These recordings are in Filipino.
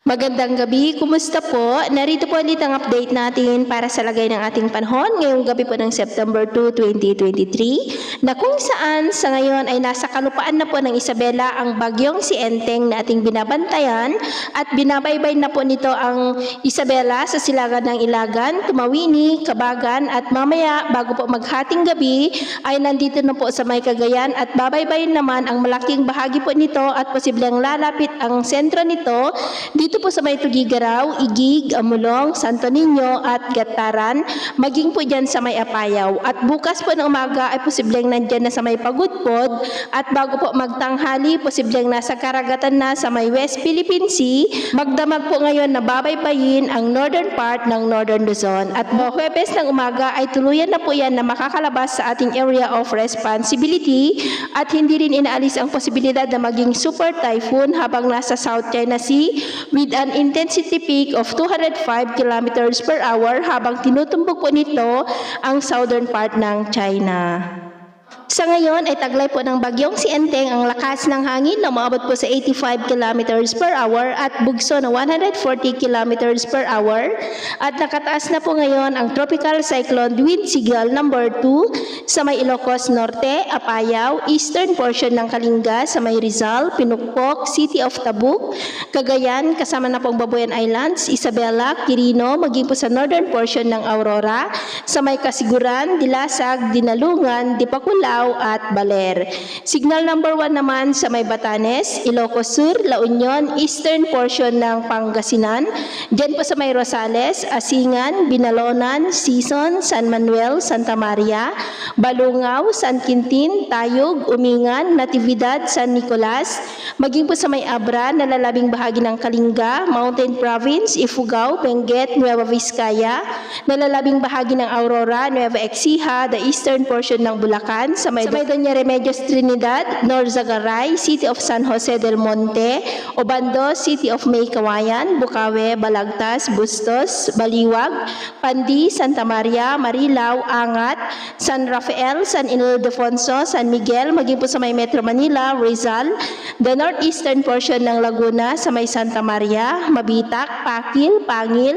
Magandang gabi, kumusta po? Narito po ulit ang update natin para sa lagay ng ating panahon ngayong gabi po ng September 2, 2023 na kung saan sa ngayon ay nasa kalupaan na po ng Isabela ang bagyong si Enteng na ating binabantayan at binabaybay na po nito ang Isabela sa silangan ng Ilagan, Tumawini, Kabagan at mamaya bago po maghating gabi ay nandito na po sa may Cagayan at babaybayin naman ang malaking bahagi po nito at posibleng lalapit ang sentro nito dito po sa may Tugigaraw, Igig, Amulong, Santo Niño at Gataran, maging po dyan sa may Apayaw. At bukas po ng umaga ay posibleng nandyan na sa may Pagudpod at bago po magtanghali, posibleng nasa karagatan na sa may West Philippine Sea, magdamag po ngayon na babaybayin ang northern part ng Northern Luzon. At Huwebes ng umaga ay tuluyan na po yan na makakalabas sa ating area of responsibility at hindi rin inaalis ang posibilidad na maging super typhoon habang nasa South China Sea with an intensity peak of 205 kilometers per hour habang tinutumbok po nito ang southern part ng China. Sa ngayon ay taglay po ng bagyong si Enteng ang lakas ng hangin na umaabot po sa 85 kilometers per hour at bugso na 140 kilometers per hour at nakataas na po ngayon ang tropical cyclone wind signal number 2 sa may Ilocos Norte, Apayao, eastern portion ng Kalinga sa may Rizal, Pinukpok, City of Tabuk, Cagayan kasama na pong Babuyan Islands, Isabela, Quirino, maging po sa northern portion ng Aurora, sa may Kasiguran, Dilasag, Dinalungan, Dipakulaw at Baler. Signal number 1 naman sa may Batanes, Ilocos Sur, La Union, eastern portion ng Pangasinan, dyan po sa may Rosales, Asingan, Binalonan, Sison, San Manuel, Santa Maria, Balungaw, San Quintin, Tayog, Umingan, Natividad, San Nicolas, maging po sa may Abra, nalalabing bahagi ng Kalinga, Mountain Province, Ifugao, Benguet, Nueva Vizcaya, nalalabing bahagi ng Aurora, Nueva Ecija, the eastern portion ng Bulacan, sa may Doña Remedios Trinidad, Norzagaray, City of San Jose del Monte, Obando, City of May Kawayan, Bukawe, Balagtas, Bustos, Baliwag, Pandi, Santa Maria, Marilao, Angat, San Rafael, San Ildefonso, San Miguel, maging po sa may Metro Manila, Rizal, the northeastern portion ng Laguna, sa may Santa Maria, Mabitak, Pakil, Pangil,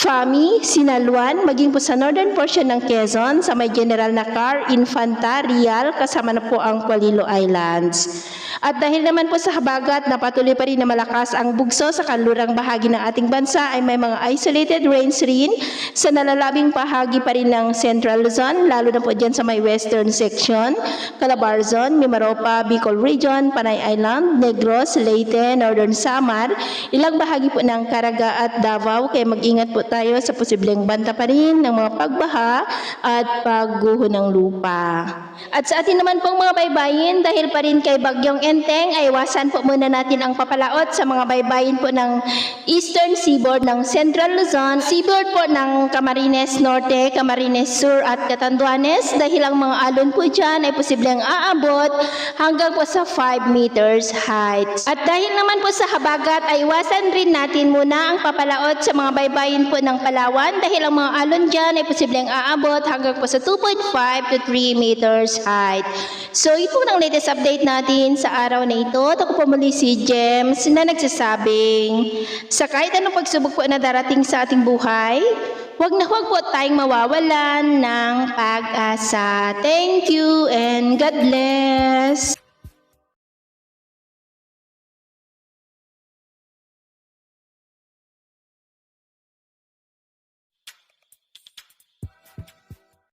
Fami, Sinaluan, maging po sa northern portion ng Quezon, sa may General Nakar, Infanta, Rial, kasama na po ang Qualilo Islands. At dahil naman po sa habagat na patuloy pa rin na malakas ang bugso sa kanlurang bahagi ng ating bansa ay may mga isolated rains rin sa nalalabing bahagi pa rin ng Central Luzon, lalo na po dyan sa may western section, Calabarzon, Mimaropa, Bicol Region, Panay Island, Negros, Leyte, Northern Samar, ilang bahagi po ng Caraga at Davao, kaya mag-ingat po tayo sa posibleng banta pa rin ng mga pagbaha at pagguho ng lupa. At sa atin naman pong mga baybayin, dahil pa rin kay Bagyong Enteng, ay iwasan po muna natin ang papalaot sa mga baybayin po ng eastern seaboard ng Central Luzon, seaboard po ng Camarines Norte, Camarines Sur at Catanduanes, dahil ang mga alon po dyan ay posibleng aabot hanggang po sa 5 meters height. At dahil naman po sa habagat, ay iwasan rin natin muna ang papalaot sa mga baybayin po ng Palawan, dahil ang mga alon dyan ay posibleng aabot hanggang po sa 2.5 to 3 meters height. So ito ang latest update natin sa araw na ito. Ako po muli si James na nagsasabing sa kahit anong pagsubok po na darating sa ating buhay, huwag po tayong mawawalan ng pag-asa. Thank you and God bless.